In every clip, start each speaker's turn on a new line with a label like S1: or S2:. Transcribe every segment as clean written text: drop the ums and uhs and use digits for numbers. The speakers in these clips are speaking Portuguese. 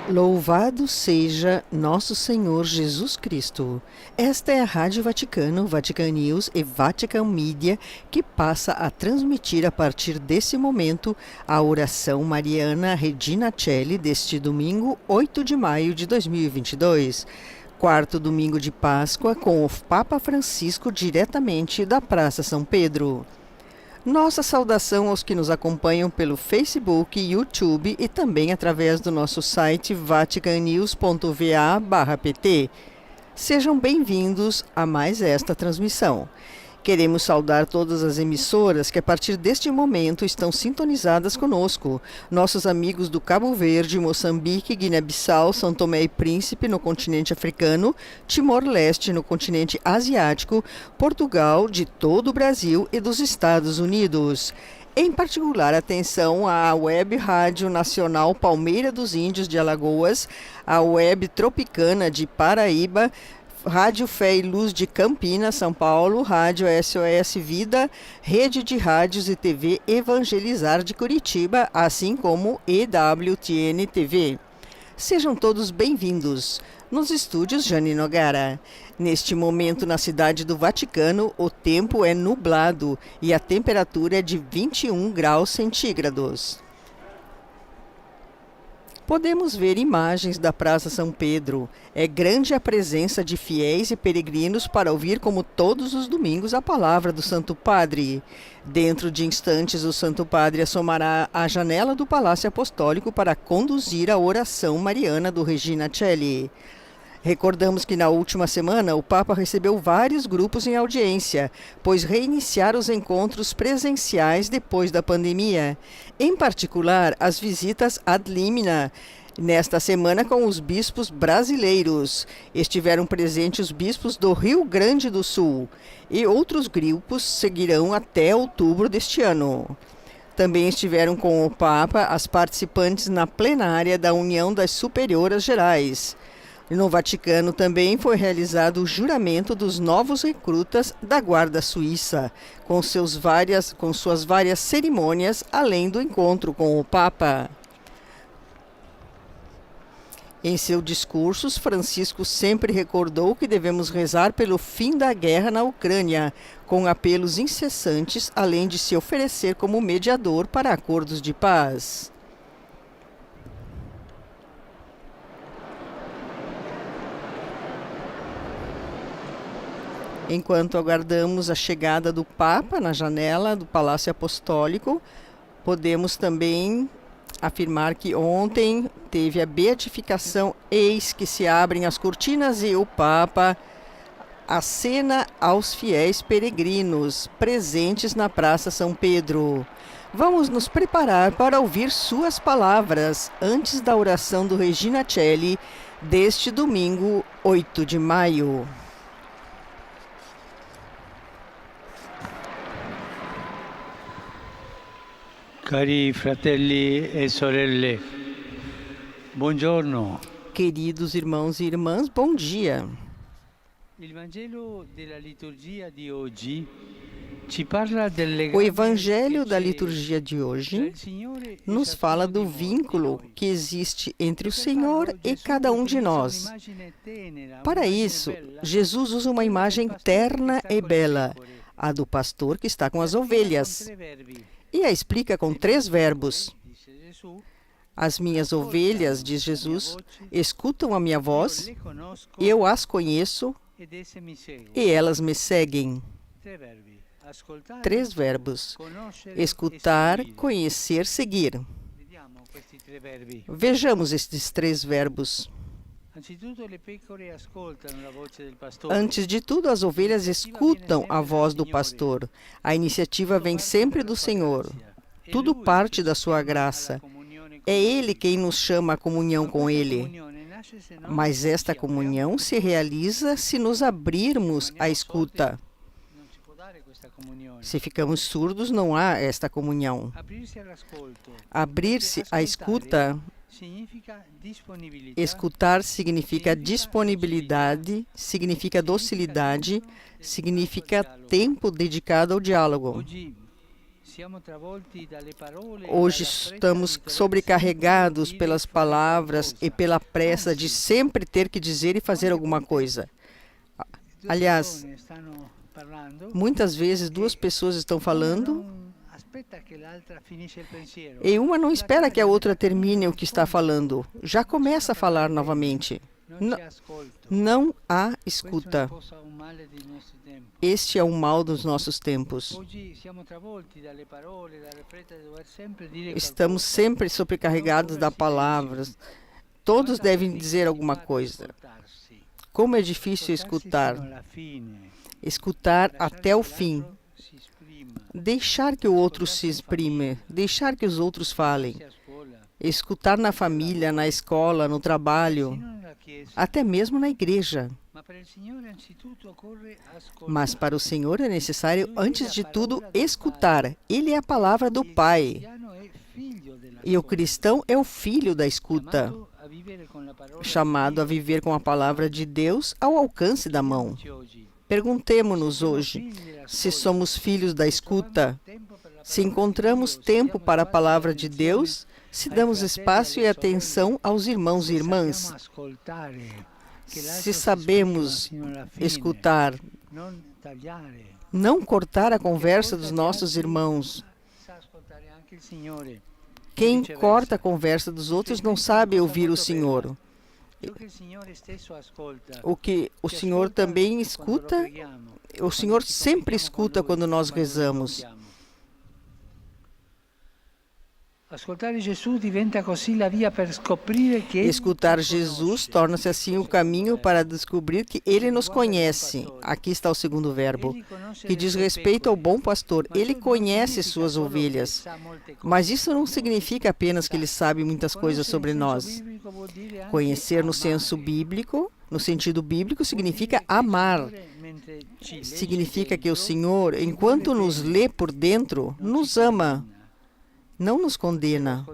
S1: Louvado seja nosso Senhor Jesus Cristo. Esta é a Rádio Vaticano, Vatican News e Vatican Media, que passa a transmitir a partir desse momento a oração mariana Regina Coeli deste domingo, 8 de maio de 2022. Quarto domingo de Páscoa, com o Papa Francisco diretamente da Praça São Pedro. Nossa saudação aos que nos acompanham pelo Facebook, YouTube e também através do nosso site vaticannews.va/pt. Sejam bem-vindos a mais esta transmissão. Queremos saudar todas as emissoras que a partir deste momento estão sintonizadas conosco. Nossos amigos do Cabo Verde, Moçambique, Guiné-Bissau, São Tomé e Príncipe no continente africano, Timor-Leste no continente asiático, Portugal, de todo o Brasil e dos Estados Unidos. Em particular, atenção à Web Rádio Nacional Palmeira dos Índios de Alagoas, à Web Tropicana de Paraíba, Rádio Fé e Luz de Campinas, São Paulo, Rádio SOS Vida, Rede de Rádios e TV Evangelizar de Curitiba, assim como EWTN TV. Sejam todos bem-vindos. Nos estúdios Jane Nogara. Neste momento, na cidade do Vaticano, o tempo é nublado e a temperatura é de 21 graus centígrados. Podemos ver imagens da Praça São Pedro. É grande a presença de fiéis e peregrinos para ouvir, como todos os domingos, a palavra do Santo Padre. Dentro de instantes, o Santo Padre assomará à janela do Palácio Apostólico para conduzir a oração mariana do Regina Coeli. Recordamos que na última semana o Papa recebeu vários grupos em audiência, pois reiniciaram os encontros presenciais depois da pandemia. Em particular, as visitas ad limina. Nesta semana, com os bispos brasileiros, estiveram presentes os bispos do Rio Grande do Sul e outros grupos seguirão até outubro deste ano. Também estiveram com o Papa as participantes na plenária da União das Superioras Gerais. No Vaticano também foi realizado o juramento dos novos recrutas da Guarda Suíça, com suas várias cerimônias, além do encontro com o Papa. Em seu discurso, Francisco sempre recordou que devemos rezar pelo fim da guerra na Ucrânia, com apelos incessantes, além de se oferecer como mediador para acordos de paz. Enquanto aguardamos a chegada do Papa na janela do Palácio Apostólico, podemos também afirmar que ontem teve a beatificação, eis que se abrem as cortinas e o Papa acena aos fiéis peregrinos presentes na Praça São Pedro. Vamos nos preparar para ouvir suas palavras antes da oração do Regina Coeli deste domingo, 8 de maio.
S2: Cari fratelli e sorelle, buongiorno.
S1: Queridos irmãos e irmãs, bom dia. O Evangelho da liturgia de hoje nos fala do vínculo que existe entre o Senhor e cada um de nós. Para isso, Jesus usa uma imagem terna e bela, a do pastor que está com as ovelhas, e a explica com 3 verbos. As minhas ovelhas, diz Jesus, escutam a minha voz, eu as conheço e elas me seguem. 3 verbos. Escutar, conhecer, seguir. Vejamos estes 3 verbos. Antes de tudo, as ovelhas escutam a voz do pastor. A iniciativa vem sempre do Senhor. Tudo parte da sua graça. É Ele quem nos chama à comunhão com Ele. Mas esta comunhão se realiza se nos abrirmos à escuta. Se ficamos surdos, não há esta comunhão. Abrir-se à escuta. Escutar significa disponibilidade, significa docilidade, significa tempo dedicado ao diálogo. Hoje estamos sobrecarregados pelas palavras e pela pressa de sempre ter que dizer e fazer alguma coisa. Aliás, muitas vezes duas pessoas estão falando e uma não espera que a outra termine o que está falando. Já começa a falar novamente. Não há escuta. Este é o mal dos nossos tempos. Estamos sempre sobrecarregados da palavra. Todos devem dizer alguma coisa. Como é difícil escutar. Escutar até o fim. Deixar que o outro se exprime. Deixar que os outros falem. Escutar na família, na escola, no trabalho, até mesmo na igreja. Mas para o Senhor é necessário, antes de tudo, escutar. Ele é a palavra do Pai. E o cristão é o filho da escuta, chamado a viver com a palavra de Deus ao alcance da mão. Perguntemo-nos hoje se somos filhos da escuta, se encontramos tempo para a palavra de Deus, se damos espaço e atenção aos irmãos e irmãs, se sabemos escutar, não cortar a conversa dos nossos irmãos. Quem corta a conversa dos outros não sabe ouvir o Senhor. O que o Senhor também escuta, o Senhor sempre escuta quando nós rezamos. Escutar Jesus torna-se assim o caminho para descobrir que Ele nos conhece. Aqui está o segundo verbo, que diz respeito ao bom pastor. Ele conhece suas ovelhas. Mas isso não significa apenas que Ele sabe muitas coisas sobre nós. Conhecer no senso bíblico, no sentido bíblico, significa amar. Significa que o Senhor, enquanto nos lê por dentro, nos ama. Não nos condena.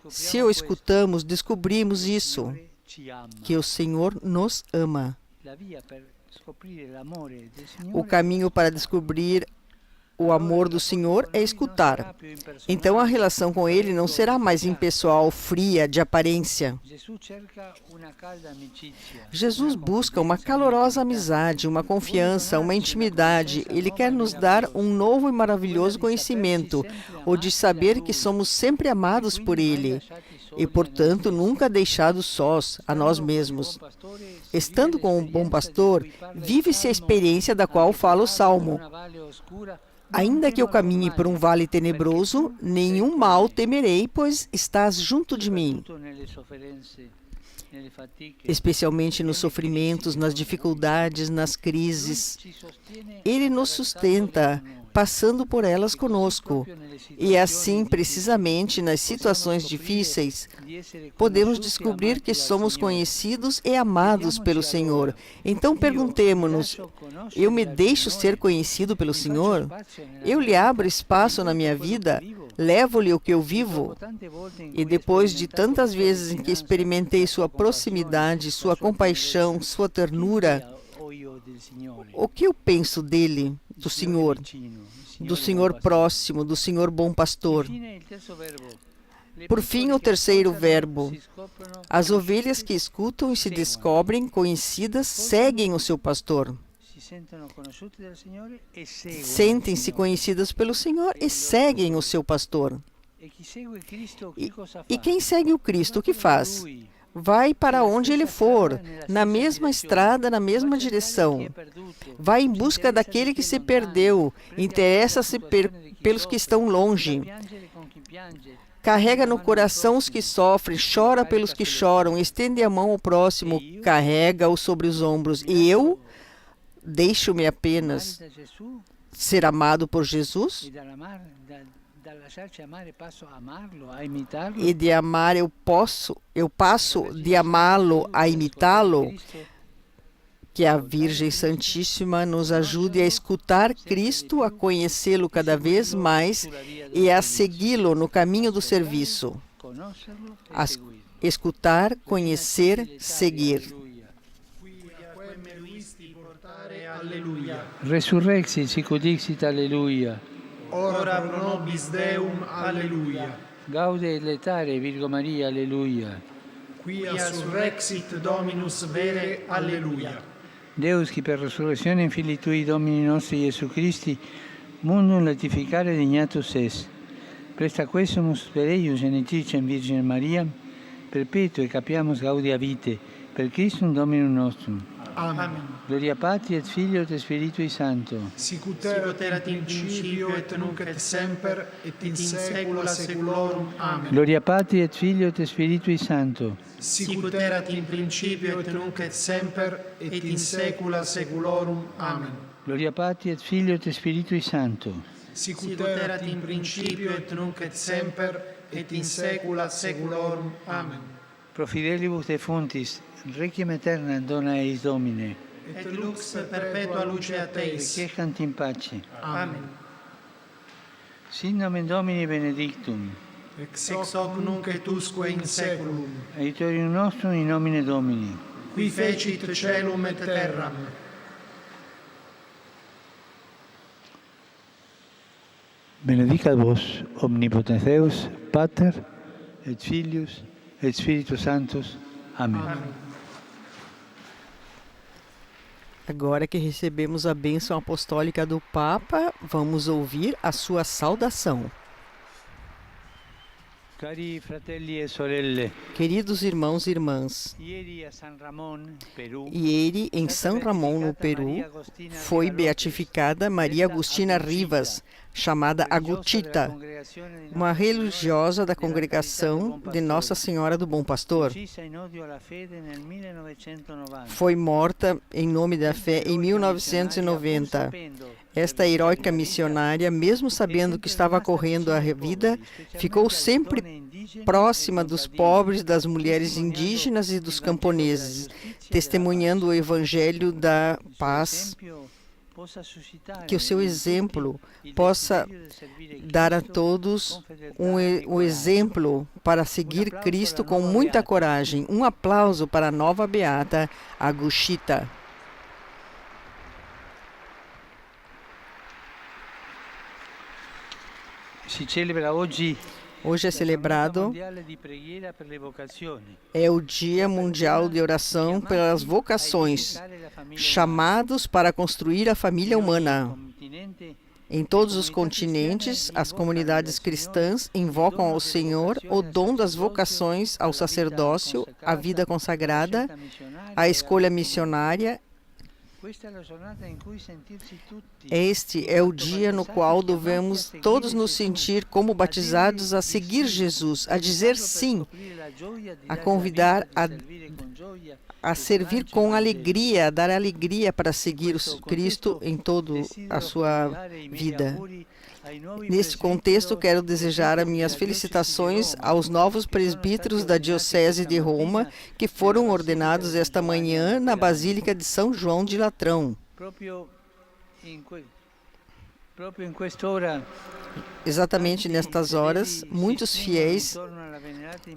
S1: Se o escutamos, descobrimos isso, que o Senhor nos ama. O caminho para descobrir o amor do Senhor é escutar. Então a relação com Ele não será mais impessoal, fria, de aparência. Jesus busca uma calorosa amizade, uma confiança, uma intimidade. Ele quer nos dar um novo e maravilhoso conhecimento, o de saber que somos sempre amados por Ele e, portanto, nunca deixados sós a nós mesmos. Estando com o bom pastor, vive-se a experiência da qual fala o Salmo. Ainda que eu caminhe por um vale tenebroso, nenhum mal temerei, pois estás junto de mim. Especialmente nos sofrimentos, nas dificuldades, nas crises. Ele nos sustenta, passando por elas conosco. E assim, precisamente nas situações difíceis, podemos descobrir que somos conhecidos e amados pelo Senhor. Então perguntemo-nos, eu me deixo ser conhecido pelo Senhor? Eu lhe abro espaço na minha vida? Levo-lhe o que eu vivo? E depois de tantas vezes em que experimentei sua proximidade, sua compaixão, sua ternura, o que eu penso dele, do Senhor próximo, do Senhor bom pastor? Por fim, o terceiro verbo. As ovelhas que escutam e se descobrem conhecidas seguem o seu pastor. Sentem-se conhecidas pelo Senhor e seguem o seu pastor. E quem segue o Cristo, o que faz? Vai para onde ele for, na mesma estrada, na mesma direção. Vai em busca daquele que se perdeu, interessa-se pelos que estão longe. Carrega no coração os que sofrem, chora pelos que choram, estende a mão ao próximo, carrega-o sobre os ombros. E eu deixo-me apenas ser amado por Jesus? E de amar eu passo de amá-lo a imitá-lo. Que a Virgem Santíssima nos ajude a escutar Cristo, a conhecê-lo cada vez mais e a segui-lo no caminho do serviço. Escutar, conhecer, seguir.
S2: Resurrexit, sic ut dixit, alleluia.
S3: ora pro nobis Deum, alleluia.
S2: Gaude et letare, Virgo Maria, alleluia.
S3: Quia surrexit Dominus vere, alleluia.
S2: Deus, qui per resurrezione Filii Tui, Domini nostri Iesu Christi, mundum latificare dignatus es. Presta quesumus per eius genetricem Virgine Maria, perpetue capiamus gaudia vitae, per Christum Dominum nostrum.
S3: Amen.
S2: Gloria Patri et Filio et Spiritui Sancto.
S3: Sicut erat in principio et nunc et semper et in saecula saeculorum. Amen.
S2: Gloria Patri et Filio et Spiritui Sancto.
S3: Sicut erat in principio et nunc et semper et in saecula saeculorum. Amen.
S2: Gloria Patri et Filio et Spiritui Sancto.
S3: Sicut erat in principio et nunc et semper et in saecula saeculorum. Amen.
S2: Pro fidelibus defuntis, requiem aeterna dona eis Domine.
S3: Et lux perpetua luce teis.
S2: Requiescant in pace.
S3: Amen.
S2: Sin nomen Domini benedictum.
S3: Ex hoc nunc et usque in saeculum.
S2: Aiutorium nostrum in nomine Domini.
S3: Qui fecit caelum et terram.
S2: Benedicat vos omnipotens Deus, Pater et Filius et Spiritus Sanctus. Amém.
S3: Amen.
S1: Agora que recebemos a bênção apostólica do Papa, vamos ouvir a sua saudação.
S2: Cari fratelli e sorelle,
S1: Queridos irmãos e irmãs,
S2: ieri a San Ramon, Peru,
S1: ieri em São Ramon, no Peru, foi beatificada Maria Agustina Rivas, chamada Agutita, uma religiosa da congregação de Nossa Senhora do Bom Pastor. Foi morta em nome da fé em 1990. Esta heróica missionária, mesmo sabendo que estava correndo a vida, ficou sempre próxima dos pobres, das mulheres indígenas e dos camponeses, testemunhando o Evangelho da paz. Que o seu exemplo possa dar a todos o exemplo para seguir Cristo com muita coragem. Um aplauso para a nova beata Agutita.
S2: si celebra oggi.
S1: Hoje é celebrado o Dia Mundial de Oração pelas Vocações, chamados para construir a família humana. Em todos os continentes, as comunidades cristãs invocam ao Senhor o dom das vocações ao sacerdócio, à vida consagrada, à escolha missionária. Este é o dia no qual devemos todos nos sentir como batizados a seguir Jesus, a dizer sim, a convidar a servir com alegria, a dar alegria para seguir Cristo em toda a sua vida. Neste contexto, quero desejar as minhas felicitações aos novos presbíteros da Diocese de Roma, que foram ordenados esta manhã na Basílica de São João de Latrão. Exatamente nestas horas, muitos fiéis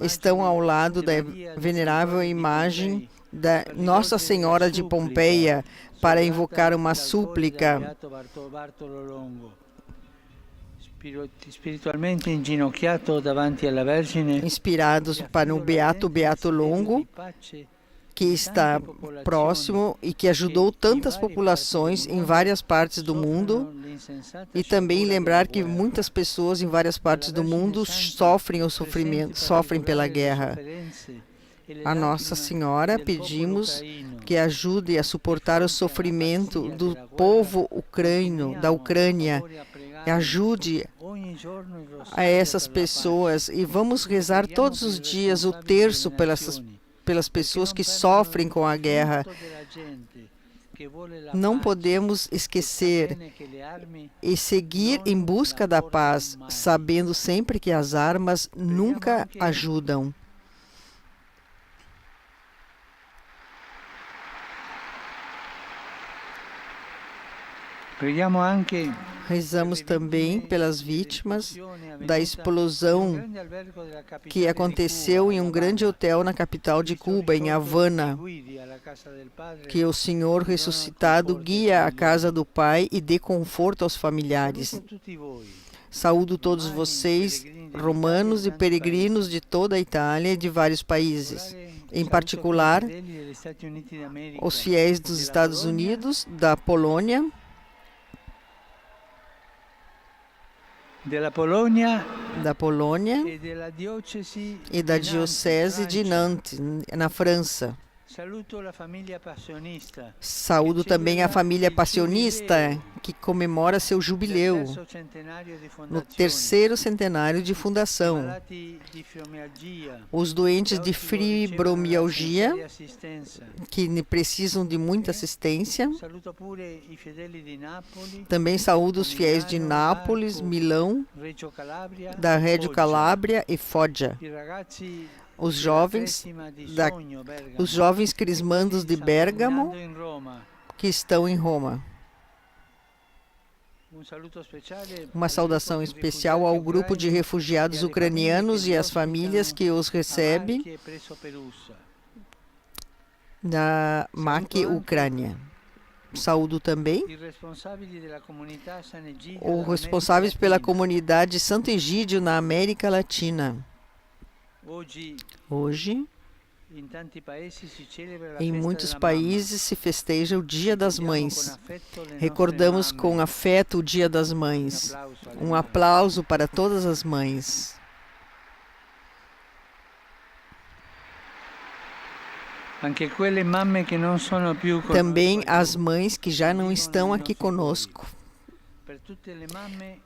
S1: estão ao lado da venerável imagem da Nossa Senhora de Pompeia para invocar uma súplica.
S2: Spiritualmente inginocchiato davanti alla Vergine,
S1: inspirados para o Beato Longo, que está próximo e que ajudou tantas populações em várias partes do mundo, e também lembrar que muitas pessoas em várias partes do mundo sofrem pela guerra. A Nossa Senhora pedimos que ajude a suportar o sofrimento do povo ucraniano, da Ucrânia. Ajude a essas pessoas e vamos rezar todos os dias o terço pelas pessoas que sofrem com a guerra. Não podemos esquecer e seguir em busca da paz, sabendo sempre que as armas nunca ajudam.
S2: Preghiamo anche
S1: Rezamos também pelas vítimas da explosão que aconteceu em um grande hotel na capital de Cuba, em Havana. Que o Senhor ressuscitado guia a casa do Pai e dê conforto aos familiares. Saúdo todos vocês, romanos e peregrinos de toda a Itália e de vários países. Em particular, os fiéis dos Estados Unidos, da Polônia, e da Diocese de Nantes, na França. Saúdo também a família Passionista, que comemora seu jubileu, no 3º centenário de fundação. Os doentes de fibromialgia, que precisam de muita assistência. Também saúdo os fiéis de Nápoles, Milão, da Reggio Calabria e Foggia. Os jovens crismandos de Bérgamo, que estão em Roma. Uma saudação especial ao grupo de refugiados ucranianos e às famílias que os recebem da MAC Ucrânia. Saúdo também os responsáveis pela comunidade Santo Egídio na América Latina. Hoje, em muitos países se festeja o Dia das Mães. Recordamos com afeto o Dia das Mães. Um aplauso para todas as mães. Também as mães que já não estão aqui conosco.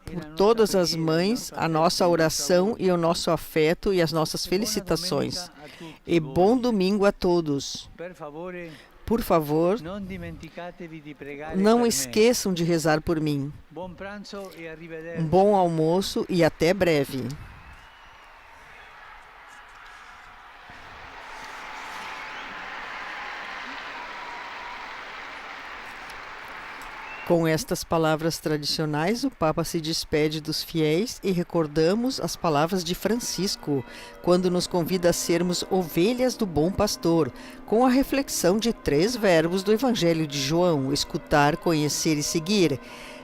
S1: Por todas as mães, a nossa oração e o nosso afeto e as nossas felicitações. E bom domingo a todos. Por favor, não esqueçam de rezar por mim. Um bom almoço e até breve. Com estas palavras tradicionais, o Papa se despede dos fiéis e recordamos as palavras de Francisco, quando nos convida a sermos ovelhas do bom pastor, com a reflexão de 3 verbos do Evangelho de João: escutar, conhecer e seguir.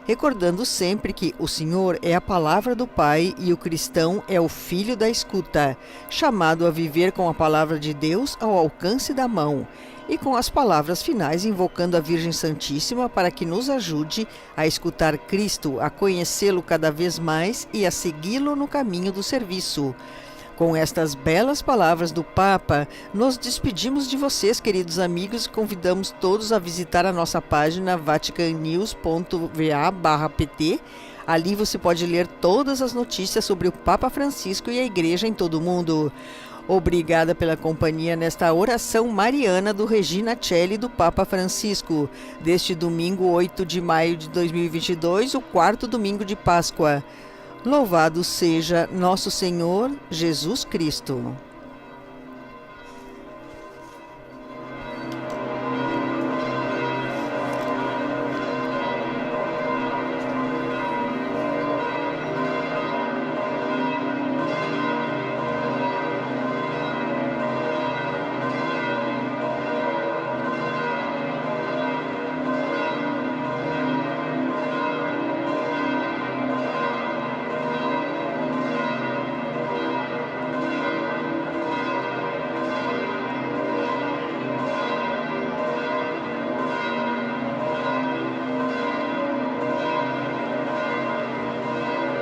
S1: Recordando sempre que o Senhor é a palavra do Pai e o cristão é o filho da escuta, chamado a viver com a palavra de Deus ao alcance da mão. E com as palavras finais invocando a Virgem Santíssima para que nos ajude a escutar Cristo, a conhecê-lo cada vez mais e a segui-lo no caminho do serviço. Com estas belas palavras do Papa, nos despedimos de vocês, queridos amigos, e convidamos todos a visitar a nossa página vaticannews.va/pt. Ali você pode ler todas as notícias sobre o Papa Francisco e a Igreja em todo o mundo. Obrigada pela companhia nesta oração mariana do Regina Celli do Papa Francisco, deste domingo 8 de maio de 2022, o 4º domingo de Páscoa. Louvado seja nosso Senhor Jesus Cristo.